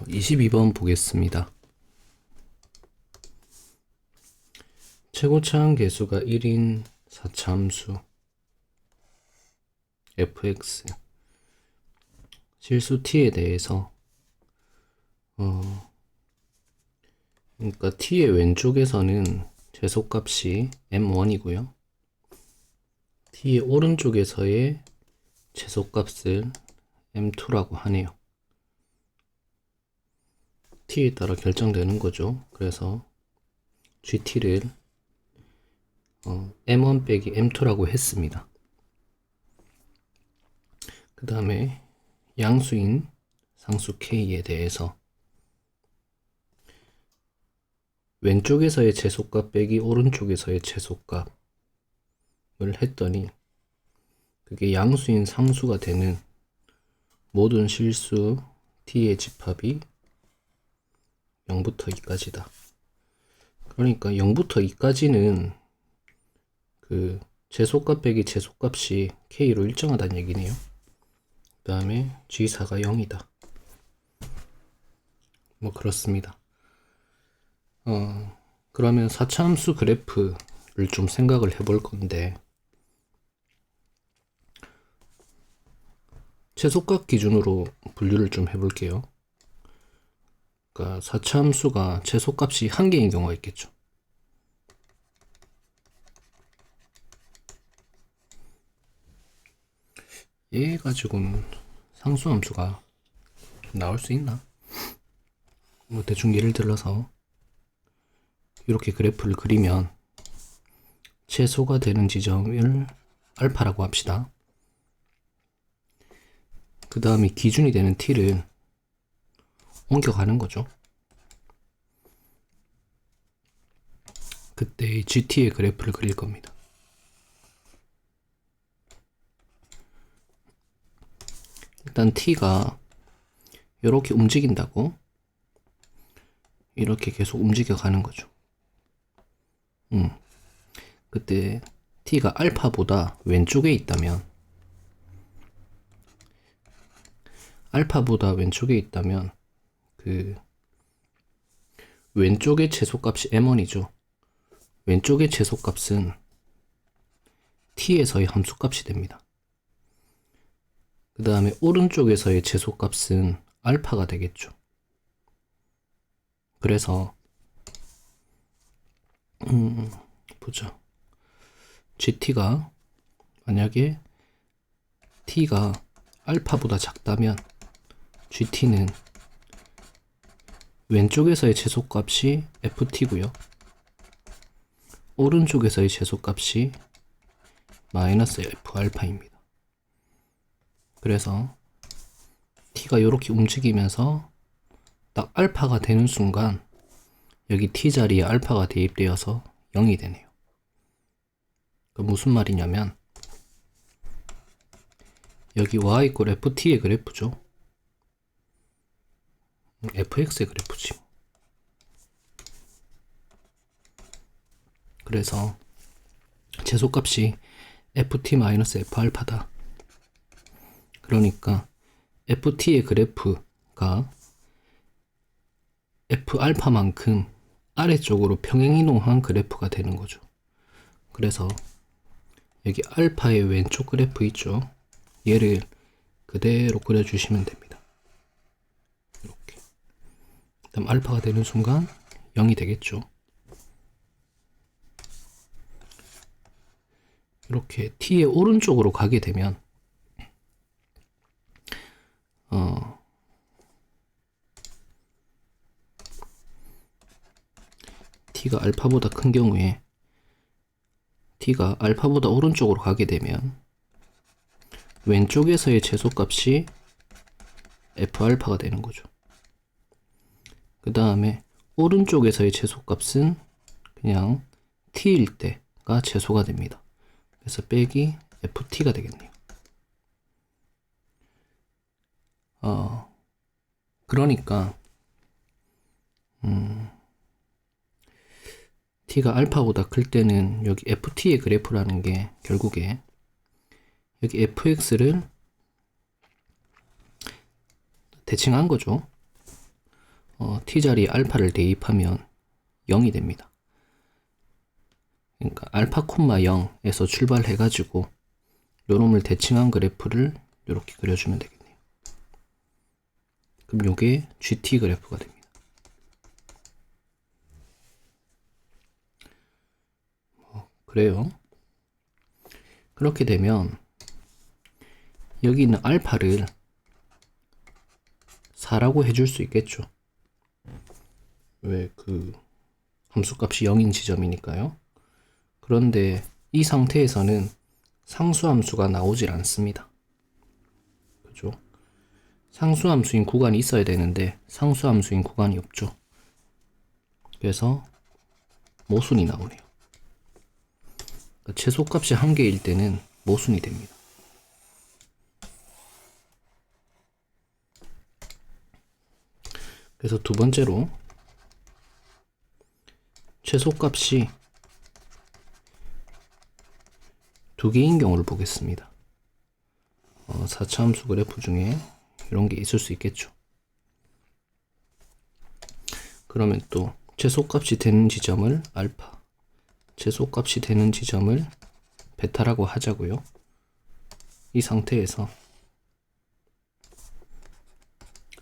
22번 보겠습니다. 최고차항 계수가 1인 4차 함수 fx 실수 t에 대해서 그러니까 t의 왼쪽에서는 최소값이 m1이고요. t의 오른쪽에서의 최소값을 m2라고 하네요. t에 따라 결정되는 거죠. 그래서 gt를 m1 빼기 m2라고 했습니다. 그 다음에 양수인 상수 k에 대해서 왼쪽에서의 최소값 빼기 오른쪽에서의 최소값을 했더니 그게 양수인 상수가 되는 모든 실수 t의 집합이 0부터 2까지다. 그러니까 0부터 2까지는 그 최소값 빼기 최소값이 k로 일정하다는 얘기네요. 그 다음에 g4가 0이다. 뭐 그렇습니다. 그러면 4차 함수 그래프를 좀 생각을 해볼 건데, 최소값 기준으로 분류를 좀 해볼게요. 그러니까 4차 함수가 최소값이 1개인 경우가 있겠죠. 얘 가지고는 상수함수가 나올 수 있나? 뭐 대충 예를 들어서 이렇게 그래프를 그리면 최소가 되는 지점을 알파라고 합시다. 그 다음에 기준이 되는 t를 옮겨가는 거죠. 그때 gt의 그래프를 그릴 겁니다. 일단 t가 이렇게 움직인다고 이렇게 계속 움직여 가는 거죠. 그때 t가 알파보다 왼쪽에 있다면 그 왼쪽의 최소값이 m1이죠. 왼쪽의 최소값은 t에서의 함수값이 됩니다. 그 다음에 오른쪽에서의 최소값은 알파가 되겠죠. 그래서 보자. gt가 만약에 t가 알파보다 작다면 gt는 왼쪽에서의 최소값이 ft고요. 오른쪽에서의 최소값이 마이너스 f알파입니다. 그래서 t가 이렇게 움직이면서 딱 알파가 되는 순간 여기 t 자리에 알파가 대입되어서 0이 되네요. 그 무슨 말이냐면 여기 y 이퀄 ft의 그래프죠. fx의 그래프지. 그래서 최소값이 ft-f알파다. 그러니까 ft의 그래프가 f알파만큼 아래쪽으로 평행이동한 그래프가 되는 거죠. 그래서 여기 알파의 왼쪽 그래프 있죠. 얘를 그대로 그려주시면 됩니다. 이렇게. 그다음 알파가 되는 순간 0이 되겠죠. 이렇게 t의 오른쪽으로 가게 되면 t가 알파보다 큰 경우에 t가 알파보다 오른쪽으로 가게 되면 왼쪽에서의 최소값이 f알파가 되는 거죠. 그 다음에 오른쪽에서의 최소값은 그냥 t일 때가 최소가 됩니다. 그래서 빼기 ft가 되겠네요. 그러니까 t가 알파보다 클 때는 여기 ft의 그래프라는 게 결국에 여기 fx를 대칭한 거죠. t자리에 알파를 대입하면 0이 됩니다. 그러니까 알파 콤마 0에서 출발해가지고 요놈을 대칭한 그래프를 이렇게 그려주면 되겠네요. 그럼 요게 GT 그래프가 됩니다. 그래요. 그렇게 되면 여기 있는 알파를 4라고 해줄 수 있겠죠. 왜 그 함수값이 0인 지점이니까요. 그런데 이 상태에서는 상수함수가 나오질 않습니다. 그죠? 상수함수인 구간이 있어야 되는데 상수함수인 구간이 없죠. 그래서 모순이 나오네요. 그러니까 최소값이 1개일 때는 모순이 됩니다. 그래서 두 번째로 최소값이 2개인 경우를 보겠습니다. 4차 함수 그래프 중에 이런 게 있을 수 있겠죠. 그러면 또 최소값이 되는 지점을 알파, 최소값이 되는 지점을 베타라고 하자고요. 이 상태에서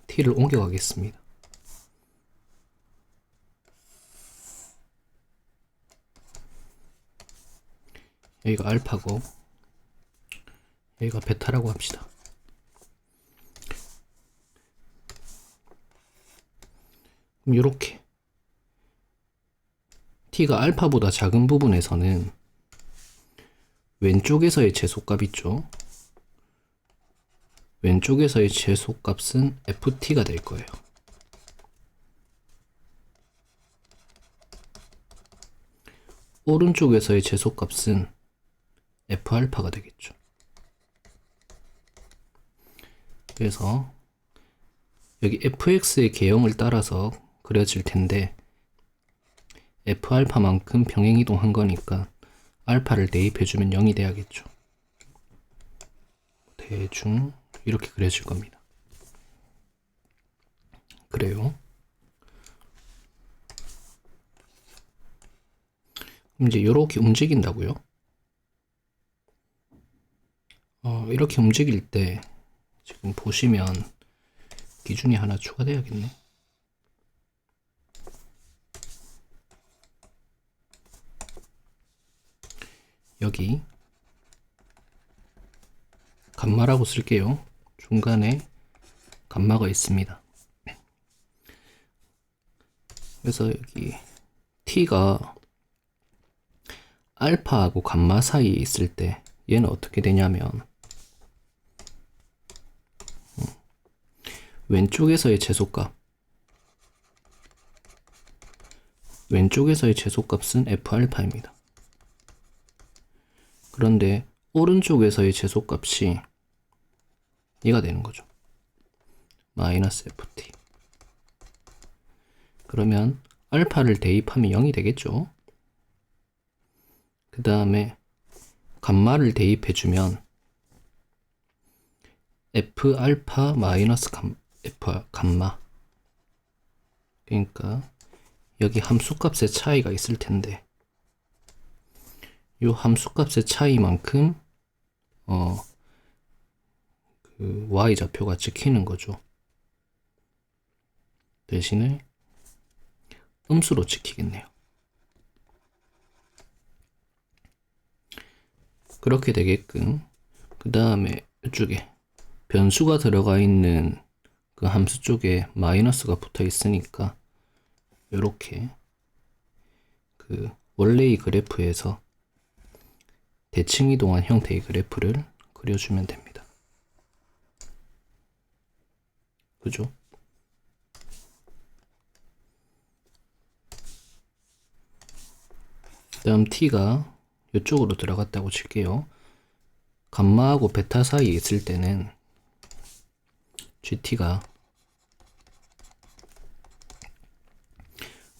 t를 옮겨가겠습니다. 여기가 알파고 여기가 베타라고 합시다. 그럼 이렇게 t가 알파보다 작은 부분에서는 왼쪽에서의 최소값 있죠. 왼쪽에서의 최소값은 ft가 될 거예요. 오른쪽에서의 최소값은 f알파가 되겠죠. 그래서 여기 fx의 개형을 따라서 그려질 텐데 f알파만큼 평행이동한 거니까 알파를 대입해주면 0이 돼야겠죠. 대충 이렇게 그려질 겁니다. 그래요. 그럼 이제 이렇게 움직인다고요? 이렇게 움직일 때 지금 보시면 기준이 하나 추가돼야겠네. 여기 감마라고 쓸게요. 중간에 감마가 있습니다. 그래서 여기 t가 알파하고 감마 사이에 있을 때 얘는 어떻게 되냐면 왼쪽에서의 최소값은 f알파입니다. 그런데 오른쪽에서의 최소값이 얘가 되는 거죠. 마이너스 ft. 그러면 알파를 대입하면 0이 되겠죠. 그 다음에 감마를 대입해주면 f알파 마이너스 f 감마. 그러니까 여기 함수값의 차이가 있을 텐데 이 함수값의 차이만큼 그 y좌표가 찍히는 거죠. 대신에 음수로 찍히겠네요. 그렇게 되게끔 그 다음에 이쪽에 변수가 들어가 있는 그 함수 쪽에 마이너스가 붙어 있으니까 이렇게 그 원래의 그래프에서 대칭 이동한 형태의 그래프를 그려주면 됩니다. 그죠? 다음 t가 이쪽으로 들어갔다고 칠게요. 감마하고 베타 사이에 있을 때는 gt가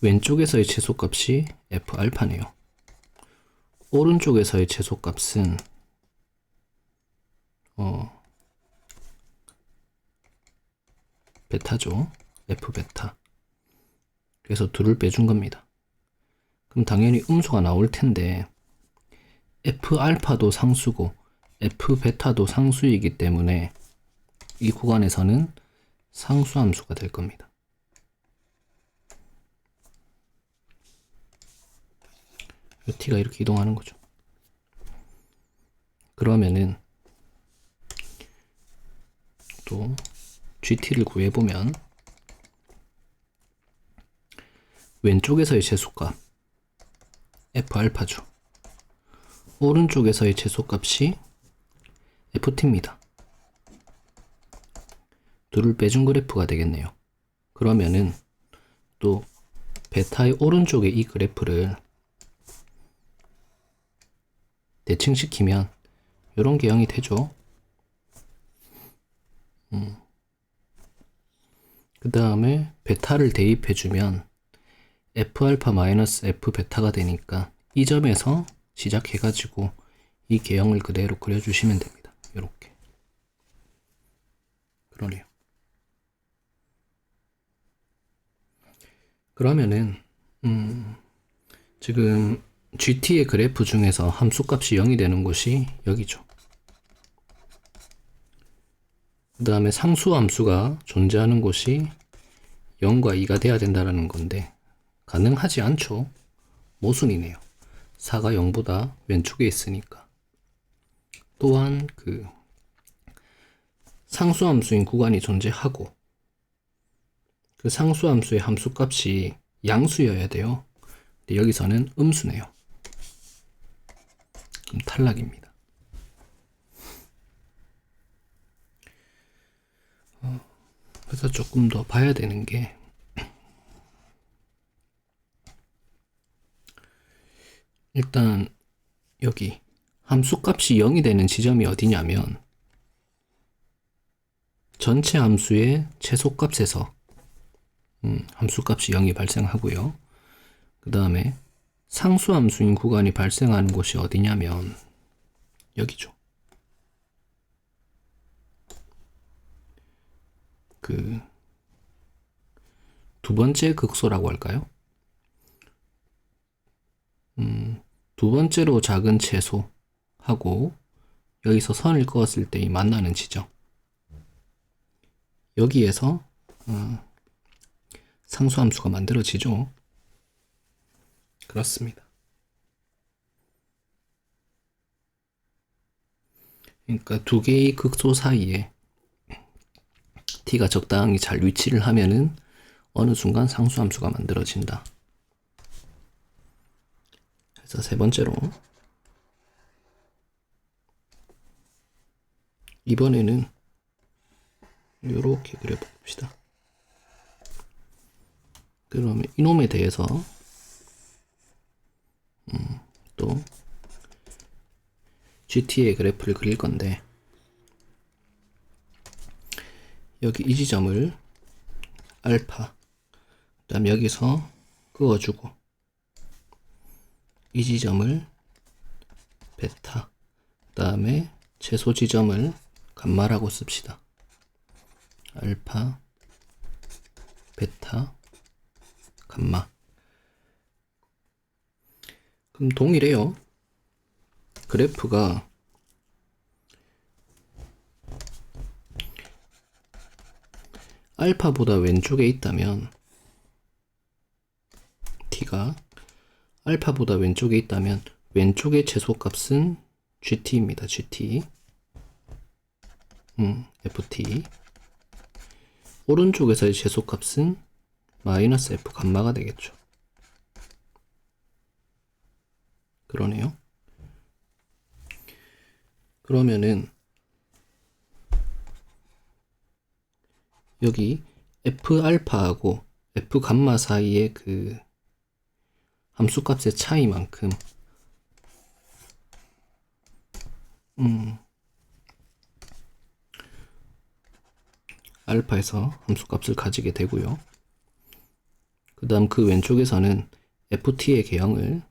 왼쪽에서의 최소값이 f알파네요. 오른쪽에서의 최소값은 베타죠. f베타. 그래서 둘을 빼준 겁니다. 그럼 당연히 음수가 나올 텐데 F알파도 상수고 F베타도 상수이기 때문에 이 구간에서는 상수함수가 될 겁니다. 이 t가 이렇게 이동하는 거죠. 그러면은 또 gt를 구해보면 왼쪽에서의 최소값 F알파죠. 오른쪽에서의 최소값이 ft입니다. 둘을 빼준 그래프가 되겠네요. 그러면은 또 베타의 오른쪽에 이 그래프를 대칭시키면 이런 개형이 되죠. 그 다음에 베타를 대입해주면 F알파 마이너스 F베타가 되니까 이 점에서 시작해가지고 이 개형을 그대로 그려주시면 됩니다. 이렇게. 그러네요. 그러면은 지금 GT의 그래프 중에서 함수값이 0이 되는 곳이 여기죠. 그 다음에 상수함수가 존재하는 곳이 0과 2가 돼야 된다는 건데 가능하지 않죠. 모순이네요. 4가 0보다 왼쪽에 있으니까. 또한 그 상수함수인 구간이 존재하고 그 상수함수의 함수값이 양수여야 돼요. 근데 여기서는 음수네요. 그럼 탈락입니다. 그래서 조금 더 봐야 되는 게 일단 여기 함수값이 0이 되는 지점이 어디냐면 전체 함수의 최소값에서 함수값이 0이 발생하고요. 그 다음에 상수함수인 구간이 발생하는 곳이 어디냐면 여기죠. 그 두 번째 극소라고 할까요? 두 번째로 작은 최소하고 여기서 선을 그었을 때 이 만나는 지점 여기에서 상수함수가 만들어지죠. 그렇습니다. 그러니까 두 개의 극소 사이에 t가 적당히 잘 위치를 하면은 어느 순간 상수함수가 만들어진다. 그래서 세 번째로 이번에는 이렇게 그려봅시다. 그러면 이놈에 대해서 또 GT의 그래프를 그릴 건데 여기 이 지점을 알파 그 다음 여기서 그어주고 이 지점을 베타 그 다음에 최소 지점을 감마라고 씁시다. 알파 베타 감마. 그럼 동일해요. 그래프가 알파보다 왼쪽에 있다면 t가 알파보다 왼쪽에 있다면 왼쪽의 최소값은 GT입니다. GT FT 오른쪽에서의 최소값은 마이너스 F 감마가 되겠죠. 그러네요. 그러면은 여기 F 알파하고 F 감마 사이의 그 함수값의 차이만큼 알파에서 함수값을 가지게 되고요. 그 다음 그 왼쪽에서는 ft의 개형을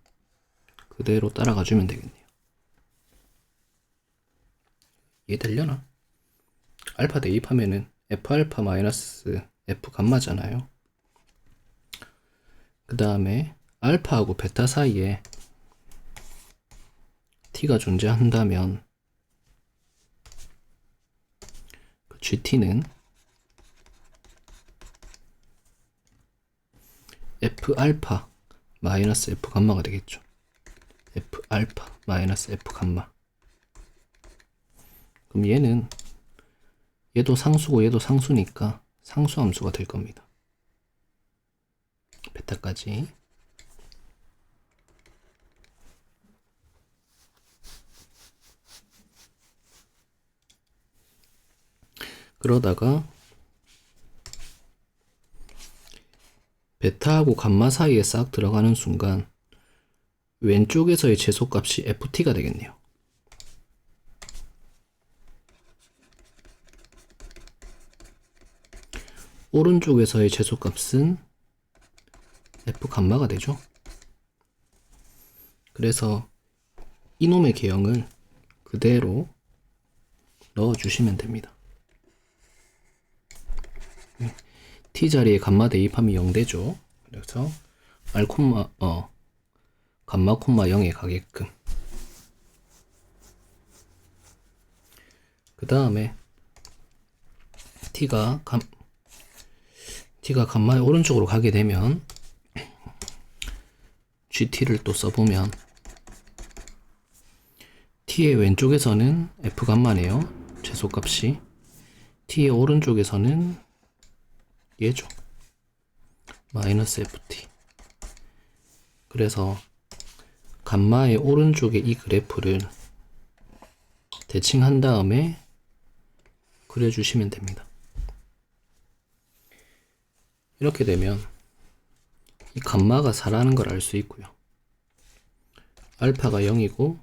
그대로 따라가 주면 되겠네요. 이해되려나? 알파 대입하면은 F알파 마이너스 F 감마잖아요. 그 다음에 알파하고 베타 사이에 t가 존재한다면 그 GT는 F 알파 마이너스 F 감마가 되겠죠. F 알파 마이너스 F 감마. 그럼 얘도 상수고 얘도 상수니까 상수함수가 될 겁니다. 베타까지. 그러다가 베타하고 감마 사이에 싹 들어가는 순간 왼쪽에서의 최소값이 ft가 되겠네요. 오른쪽에서의 최소값은 f 감마가 되죠. 그래서 이놈의 계형을 그대로 넣어주시면 됩니다. t 자리에 감마 대입하면 0 되죠. 그래서 r 감마 콤마 0에 가게끔. 그 다음에 t가 감마의 오른쪽으로 가게 되면 GT를 또 써보면 t의 왼쪽에서는 f 감마네요. 최소값이. t의 오른쪽에서는 얘죠. 마이너스 ft. 그래서 감마의 오른쪽에 이 그래프를 대칭한 다음에 그려주시면 됩니다. 이렇게 되면 이 감마가 4라는 걸 알 수 있고요. 알파가 0이고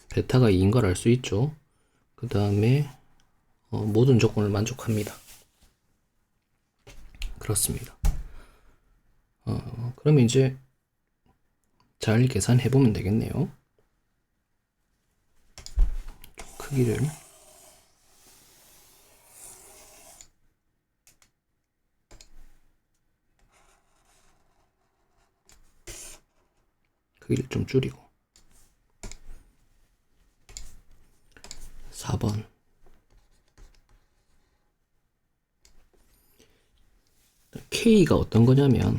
베타가 2인 걸 알 수 있죠. 그 다음에 모든 조건을 만족합니다. 그렇습니다. 그러면 이제 잘 계산해 보면 되겠네요. 좀 크기를 좀 줄이고 4번 K가 어떤 거냐면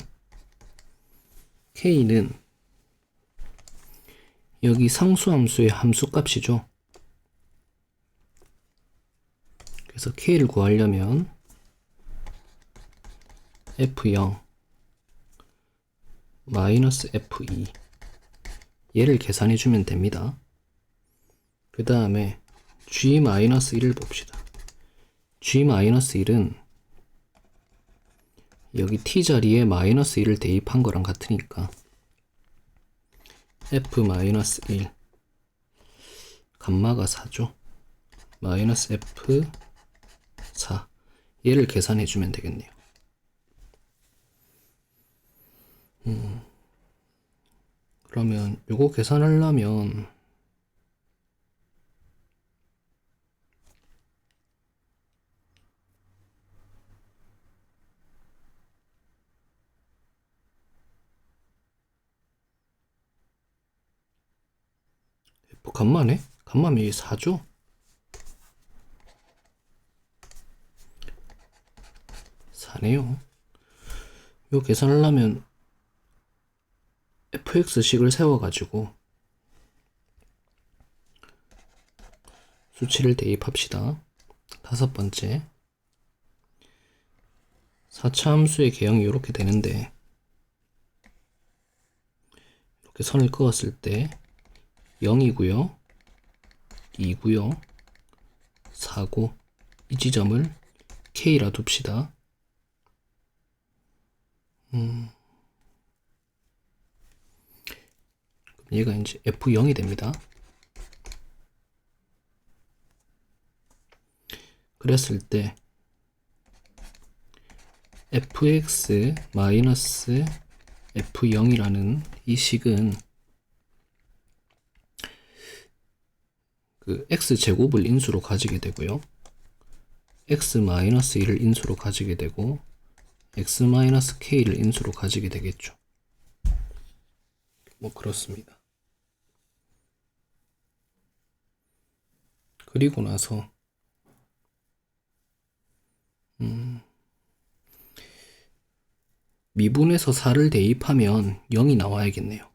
K는 여기 상수함수의 함수값이죠. 그래서 K를 구하려면 F0 마이너스 F2 얘를 계산해 주면 됩니다. 그 다음에 G-1을 봅시다. G-1은 여기 t 자리에 마이너스 1을 대입한 거랑 같으니까 f-1 감마가 4죠. 마이너스 f4 얘를 계산해 주면 되겠네요. 그러면 요거 계산하려면 F 감마네? 감마면 이게 4죠? 네요. 요 계산하려면 fx식을 세워가지고 수치를 대입합시다. 다섯 번째 4차 함수의 계형이 이렇게 되는데 이렇게 선을 그었을 때 0이고요 2고요 4고 이 지점을 K라 둡시다. 얘가 이제 F0이 됩니다. 그랬을 때 fx 마이너스 f0이라는 이 식은 그 x제곱을 인수로 가지게 되고요. x 마이너스 1을 인수로 가지게 되고 x 마이너스 k를 인수로 가지게 되겠죠. 뭐 그렇습니다. 그리고 나서 미분에서 4를 대입하면 0이 나와야겠네요.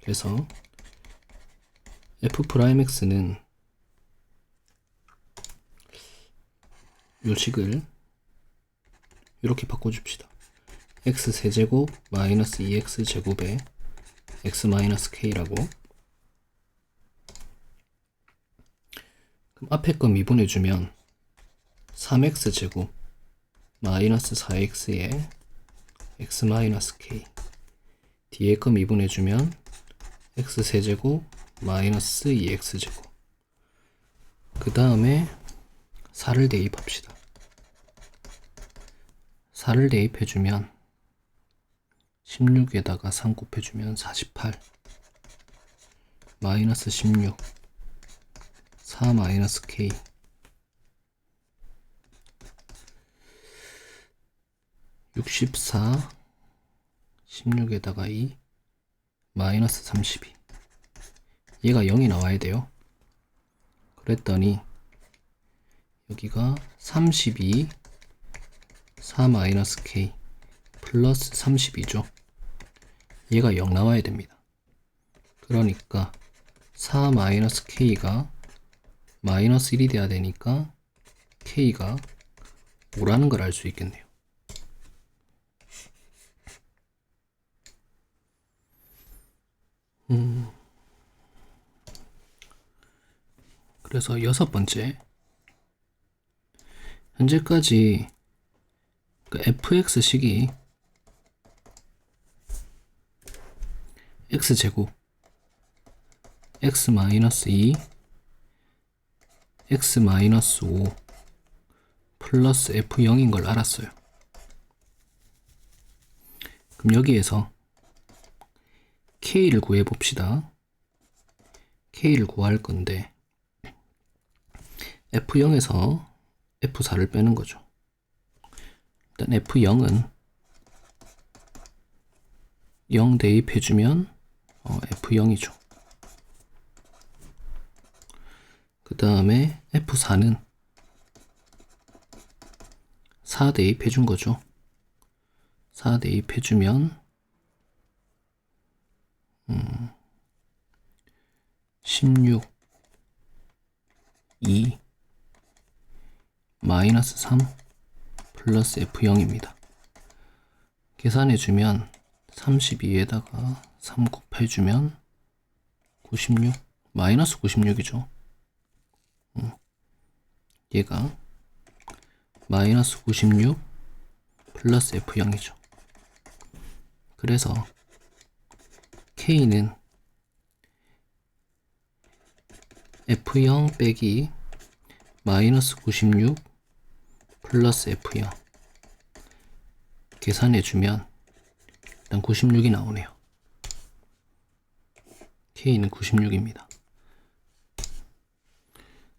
그래서 f'x는 요식을 이렇게 바꿔줍시다. x세제곱 마이너스 2x제곱에 x 마이너스 k라고. 그럼 앞에 거 미분해주면 3x제곱 마이너스 4x에 x 마이너스 k, 뒤에 거 미분해주면 x세제곱 마이너스 2x제곱, 그 다음에 4를 대입합시다. 4를 대입해주면 16에다가 3 곱해주면 48 마이너스 16 4 마이너스 k 64 16에다가 2 마이너스 32, 얘가 0이 나와야 돼요. 그랬더니 여기가 32 4 마이너스 k 플러스 32죠. 얘가 0 나와야 됩니다. 그러니까 4 마이너스 k가 마이너스 1이 돼야 되니까 k가 5라는 걸 알 수 있겠네요. 그래서 6번째, 현재까지 그 fx식이 x제곱 x-2 x-5 플러스 f0인 걸 알았어요. 그럼 여기에서 k를 구해 봅시다. k를 구할 건데 f0에서 f4를 빼는 거죠. 일단 f0은 0 대입해주면 f0이죠. 그 다음에 f4는 4 대입해준 거죠. 4 대입해주면 16 2 마이너스 3 플러스 f0입니다. 계산해주면 32에다가 3 곱해주면 96 마이너스 96이죠. 얘가 마이너스 96 플러스 f0이죠. 그래서 k는 f0 빼기 마이너스 96 플러스 f0 계산해주면 일단 96이 나오네요. k는 96입니다.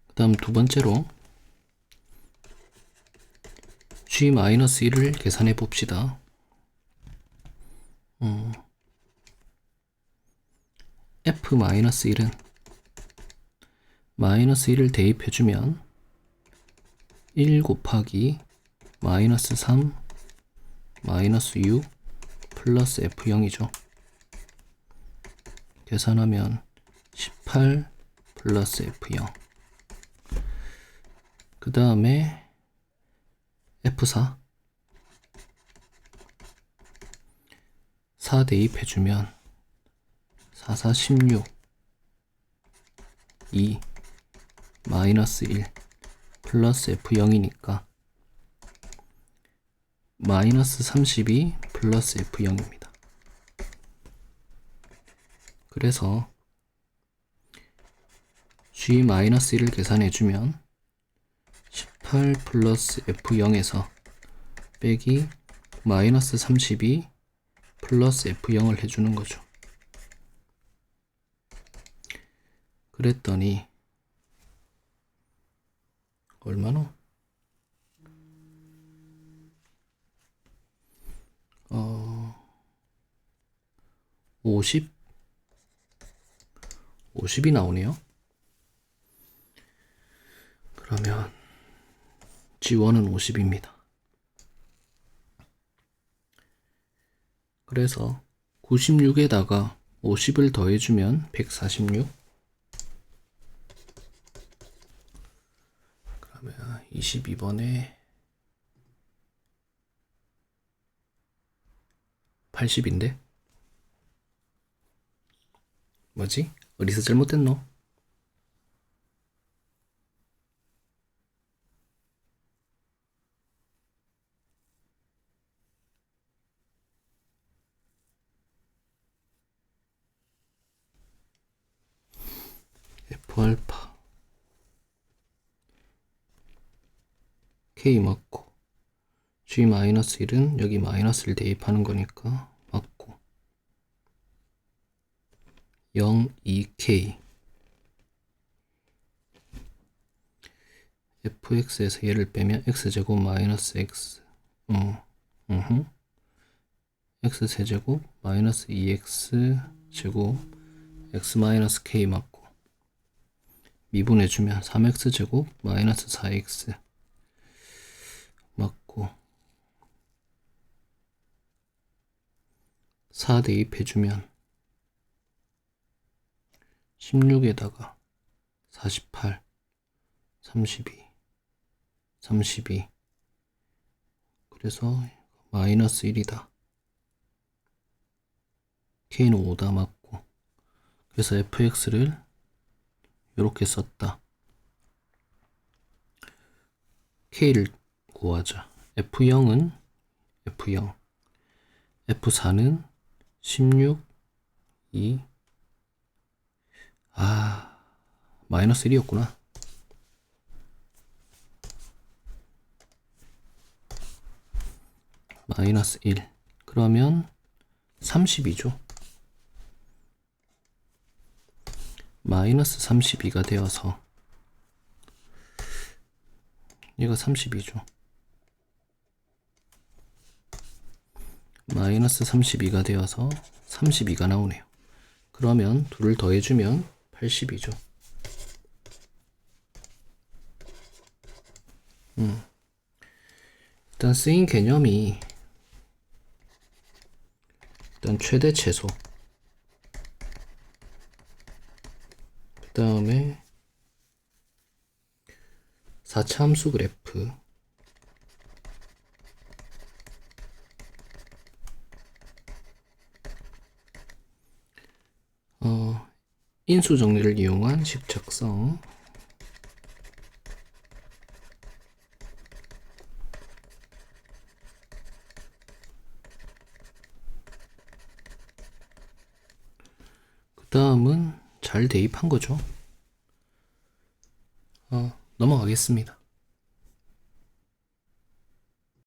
그 다음 두 번째로 g-1을 계산해 봅시다. f-1은 마이너스 1을 대입해주면 1 곱하기 마이너스 3 마이너스 6 플러스 f0이죠. 계산하면 18 플러스 f0. 그 다음에 f4 4 대입해주면 4, 4, 16 2 마이너스 1 플러스 f0이니까 마이너스 32 플러스 f0입니다. 그래서 g-1을 계산해주면 18 플러스 f0에서 빼기 마이너스 32 플러스 f0을 해주는 거죠. 그랬더니 얼마나? 50 50이 나오네요. 그러면 G1은 50입니다. 그래서 96에다가 50을 더해주면 146. 그러면 22번에 80인데? 뭐지? 어디서 잘못됐노? F알파 K 맞고 G-1은 여기 마이너스를 대입하는 거니까 맞고 0, 2K fx에서 얘를 빼면 x제곱 마이너스 x x세제곱 마이너스 2x제곱 x 마이너스 k 맞고 미분해주면 3x제곱 마이너스 4x 맞고 4 대입해주면 16에다가 48 32 그래서 마이너스 1이다. k는 5다 맞고 그래서 fx를 이렇게 썼다. k를 구하자. f0은 f0 f4는 16 2 마이너스 1이었구나. 마이너스 1 그러면 32죠. 마이너스 32가 되어서 얘가 32죠. 마이너스 32가 되어서 32가 나오네요. 그러면 둘을 더해주면 80이죠. 일단 쓰인 개념이 일단 최대 최소 그 다음에 4차 함수 그래프 인수 정리를 이용한 식 작성 그 다음은 잘 대입한 거죠. 넘어가겠습니다.